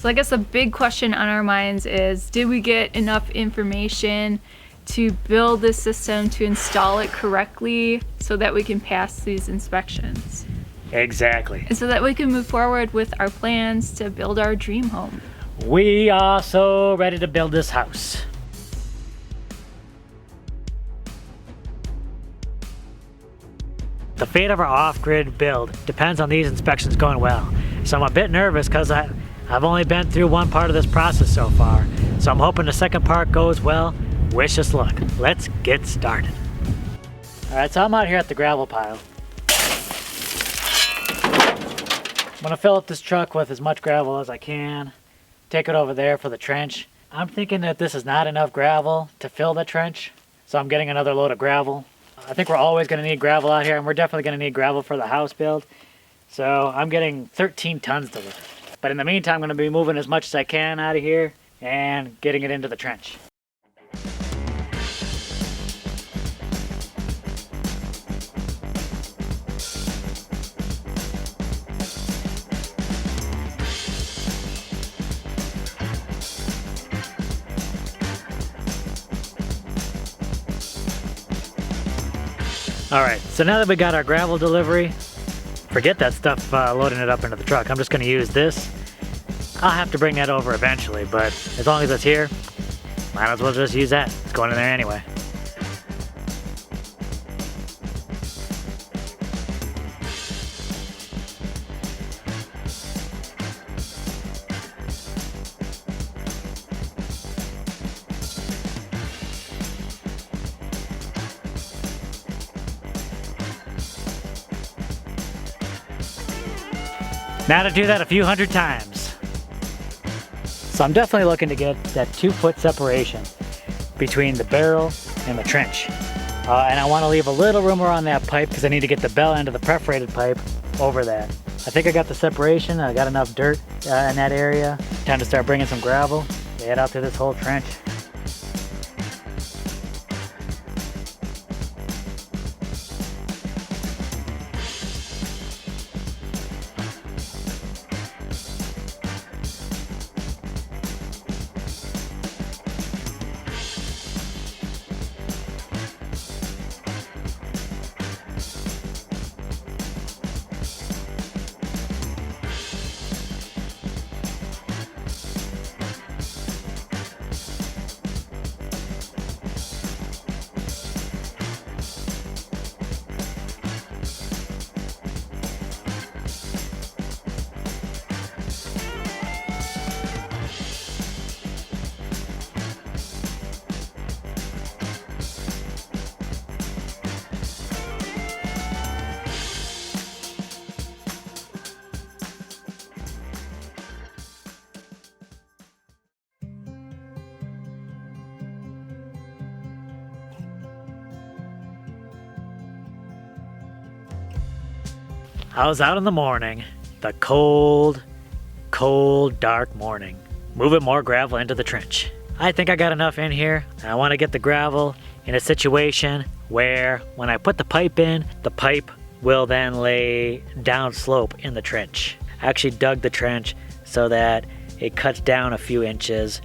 So I guess a big question on our minds is, did we get enough information to build this system, to install it correctly so that we can pass these inspections? Exactly. And so that we can move forward with our plans to build our dream home. We are so ready to build this house. The fate of our off-grid build depends on these inspections going well. So I'm a bit nervous because I've only been through one part of this process so far. So I'm hoping the second part goes well. Wish us luck. Let's get started. All right, so I'm out here at the gravel pile. I'm gonna fill up this truck with as much gravel as I can. Take it over there for the trench. I'm thinking that this is not enough gravel to fill the trench. So I'm getting another load of gravel. I think we're always gonna need gravel out here, and we're definitely gonna need gravel for the house build. So I'm getting 13 tons to lift. But in the meantime, I'm gonna be moving as much as I can out of here and getting it into the trench. All right, so now that we got our gravel delivery, forget that stuff loading it up into the truck. I'm just gonna use this. I'll have to bring that over eventually, but as long as it's here, might as well just use that. It's going in there anyway. Now to do that a few hundred times. So I'm definitely looking to get that 2-foot separation between the barrel and the trench. And I want to leave a little room around that pipe because I need to get the bell end of the perforated pipe over that. I think I got the separation. I got enough dirt in that area. Time to start bringing some gravel. Lay it out to this whole trench. I was out in the morning, the cold, dark morning, moving more gravel into the trench. I think I got enough in here, and I want to get the gravel in a situation where when I put the pipe in, the pipe will then lay down slope in the trench. I actually dug the trench so that it cuts down a few inches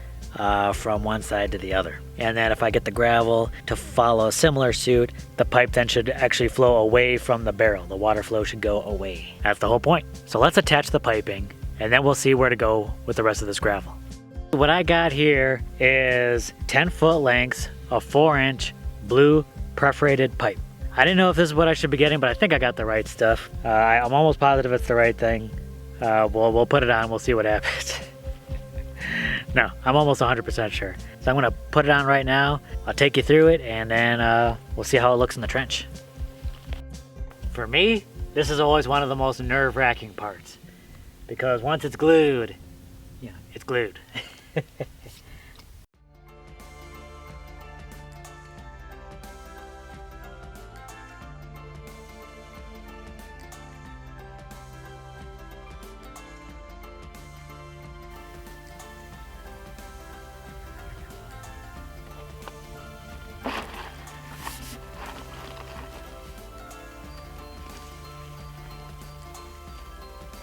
from one side to the other. And then if I get the gravel to follow a similar suit, the pipe then should actually flow away from the barrel. The water flow should go away. That's the whole point. So let's attach the piping, and then we'll see where to go with the rest of this gravel. What I got here is 10-foot lengths of 4-inch blue perforated pipe. I didn't know if this is what I should be getting, but I think I got the right stuff. I'm almost positive it's the right thing. We'll put it on, we'll see what happens. No, I'm almost 100% sure. So I'm gonna put it on right now. I'll take you through it, and then we'll see how it looks in the trench. For me, this is always one of the most nerve-wracking parts, because once it's glued, yeah, it's glued.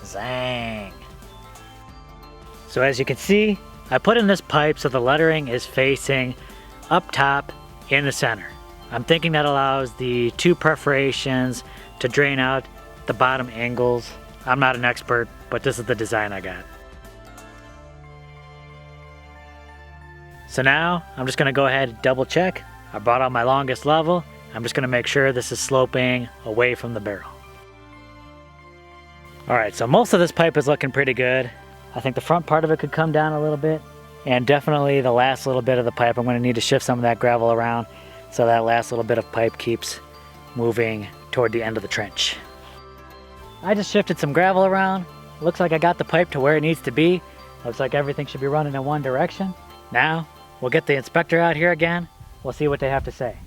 Zang. So as you can see, I put in this pipe so the lettering is facing up top in the center. I'm thinking that allows the 2 perforations to drain out the bottom angles. I'm not an expert, but this is the design I got. So now I'm just gonna go ahead and double check. I brought out my longest level. I'm just gonna make sure this is sloping away from the barrel. All right, so most of this pipe is looking pretty good. I think the front part of it could come down a little bit, and definitely the last little bit of the pipe, I'm gonna need to shift some of that gravel around so that last little bit of pipe keeps moving toward the end of the trench. I just shifted some gravel around. Looks like I got the pipe to where it needs to be. Looks like everything should be running in one direction. Now, we'll get the inspector out here again. We'll see what they have to say.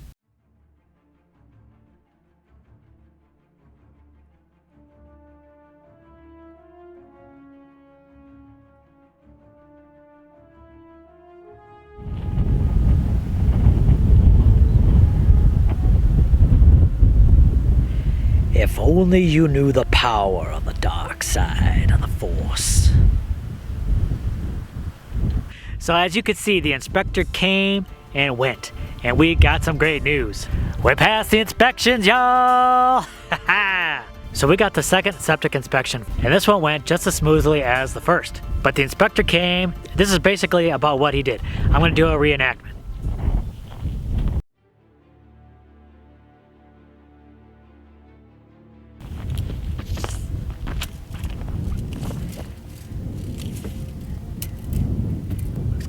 If only you knew the power of the dark side of the Force. So as you can see, the inspector came and went, and we got some great news. We passed the inspections, y'all! So we got the second septic inspection, and this one went just as smoothly as the first. But the inspector came. This is basically about what he did. I'm gonna do a reenactment.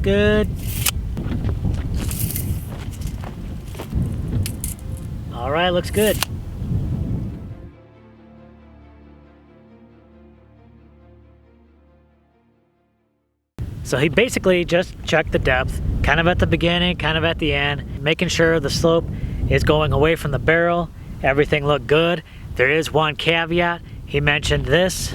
Good. All right, looks good. So he basically just checked the depth, kind of at the beginning, kind of at the end, making sure the slope is going away from the barrel. Everything looked good. There is one caveat. He mentioned this,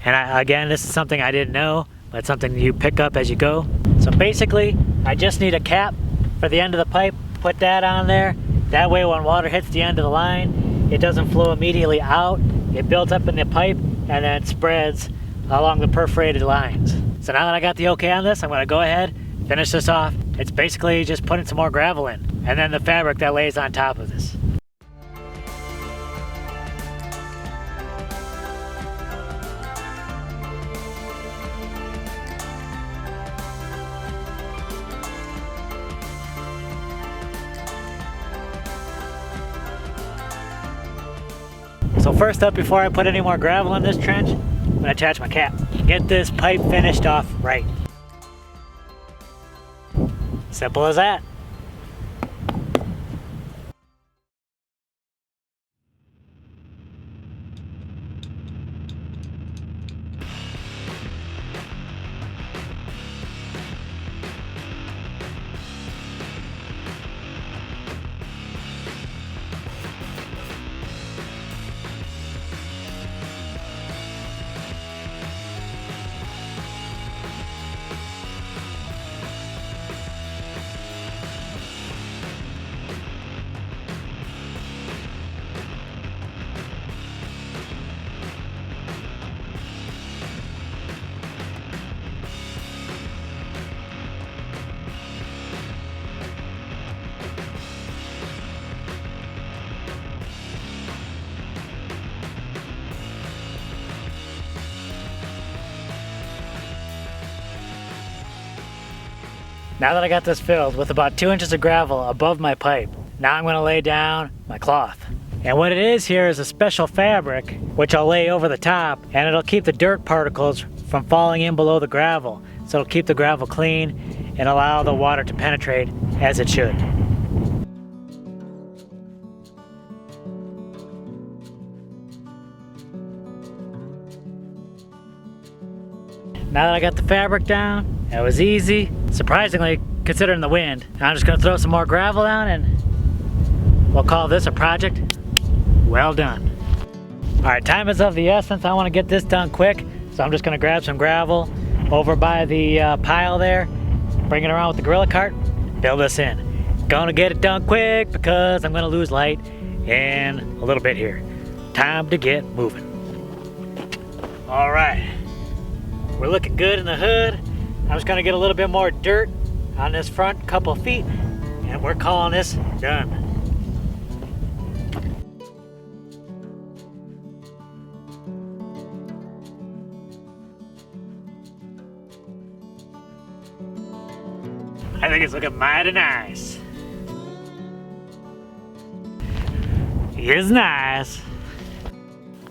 and again, this is something I didn't know, but something you pick up as you go. So basically, I just need a cap for the end of the pipe, put that on there. That way when water hits the end of the line, it doesn't flow immediately out. It builds up in the pipe and then spreads along the perforated lines. So now that I got the okay on this, I'm gonna go ahead, finish this off. It's basically just putting some more gravel in, and then the fabric that lays on top of this. So first up, before I put any more gravel in this trench, I'm gonna attach my cap. Get this pipe finished off right. Simple as that. Now that I got this filled with about 2 inches of gravel above my pipe, now I'm gonna lay down my cloth. And what it is here is a special fabric, which I'll lay over the top, and it'll keep the dirt particles from falling in below the gravel. So it'll keep the gravel clean and allow the water to penetrate as it should. Now that I got the fabric down, it was easy, surprisingly, considering the wind. Now I'm just gonna throw some more gravel down and we'll call this a project well done. All right, time is of the essence. I wanna get this done quick, so I'm just gonna grab some gravel over by the pile there, bring it around with the gorilla cart, build this in. Gonna get it done quick because I'm gonna lose light in a little bit here. Time to get moving. All right. We're looking good in the hood. I'm just gonna get a little bit more dirt on this front couple feet, and we're calling this done. I think it's looking mighty nice. It's nice.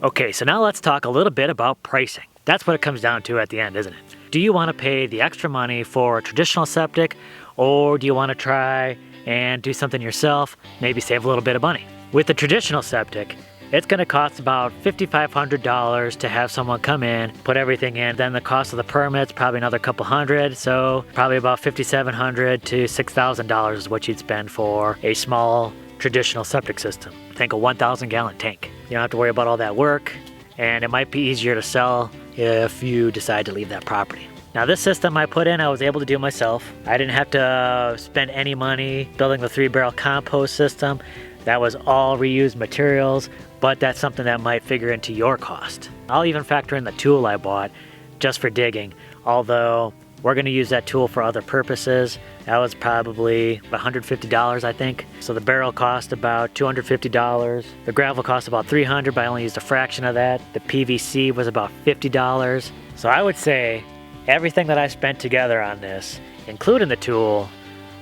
Okay, so now let's talk a little bit about pricing. That's what it comes down to at the end, isn't it? Do you want to pay the extra money for a traditional septic, or do you want to try and do something yourself, maybe save a little bit of money? With the traditional septic, it's going to cost about $5,500 to have someone come in, put everything in. Then the cost of the permits, probably another couple hundred. So probably about $5,700 to $6,000 is what you'd spend for a small traditional septic system. Think a 1,000 gallon tank. You don't have to worry about all that work, and it might be easier to sell if you decide to leave that property. Now this system I put in, I was able to do myself. I didn't have to spend any money building the 3-barrel compost system. That was all reused materials, but that's something that might figure into your cost. I'll even factor in the tool I bought just for digging, although we're going to use that tool for other purposes. That was probably $150, I think. So the barrel cost about $250. The gravel cost about $300, but I only used a fraction of that. The PVC was about $50. So I would say everything that I spent together on this, including the tool,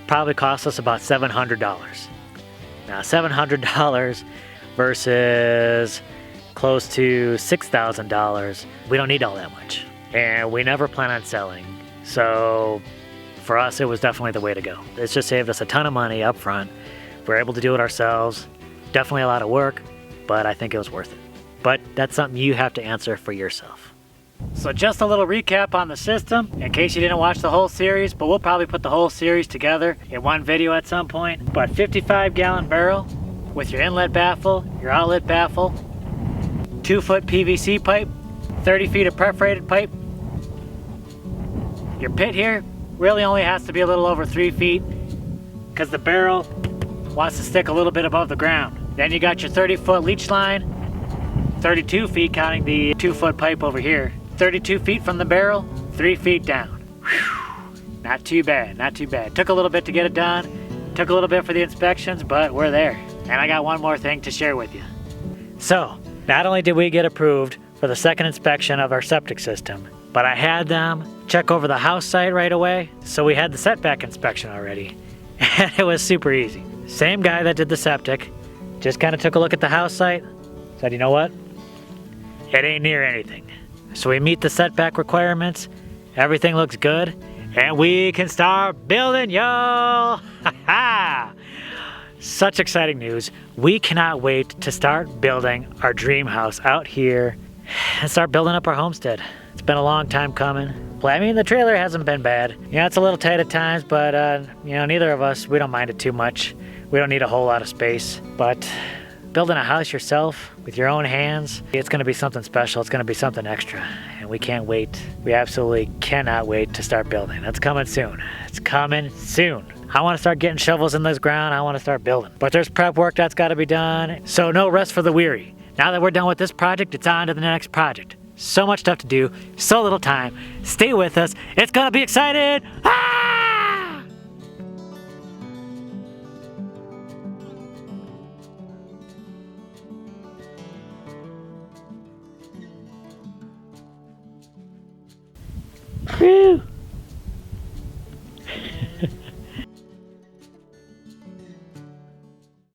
probably cost us about $700. Now $700 versus close to $6,000, we don't need all that much. And we never plan on selling. So for us, it was definitely the way to go. It's just saved us a ton of money up front. We're able to do it ourselves. Definitely a lot of work, but I think it was worth it. But that's something you have to answer for yourself. So just a little recap on the system, in case you didn't watch the whole series, but we'll probably put the whole series together in one video at some point. But 55-gallon barrel with your inlet baffle, your outlet baffle, 2-foot PVC pipe, 30 feet of perforated pipe. Your pit here really only has to be a little over 3 feet because the barrel wants to stick a little bit above the ground. Then you got your 30-foot leach line, 32 feet counting the 2-foot pipe over here. 32 feet from the barrel, 3 feet down. Whew. Not too bad, not too bad. Took a little bit to get it done, took a little bit for the inspections, but we're there. And I got one more thing to share with you. So, not only did we get approved for the second inspection of our septic system, but I had them check over the house site right away, so we had the setback inspection already. And it was super easy. Same guy that did the septic, just kind of took a look at the house site, said, you know what? It ain't near anything. So we meet the setback requirements, everything looks good, and we can start building, y'all! Ha-ha! Such exciting news. We cannot wait to start building our dream house out here and start building up our homestead. It's been a long time coming. Well, I mean, the trailer hasn't been bad. You know, it's a little tight at times, but, you know, neither of us, we don't mind it too much. We don't need a whole lot of space, but building a house yourself with your own hands, it's going to be something special. It's going to be something extra, and we can't wait. We absolutely cannot wait to start building. That's coming soon. It's coming soon. I want to start getting shovels in this ground. I want to start building. But there's prep work that's got to be done, so no rest for the weary. Now that we're done with this project, it's on to the next project. So much stuff to do, so little time. Stay with us. It's going to be exciting. Ah!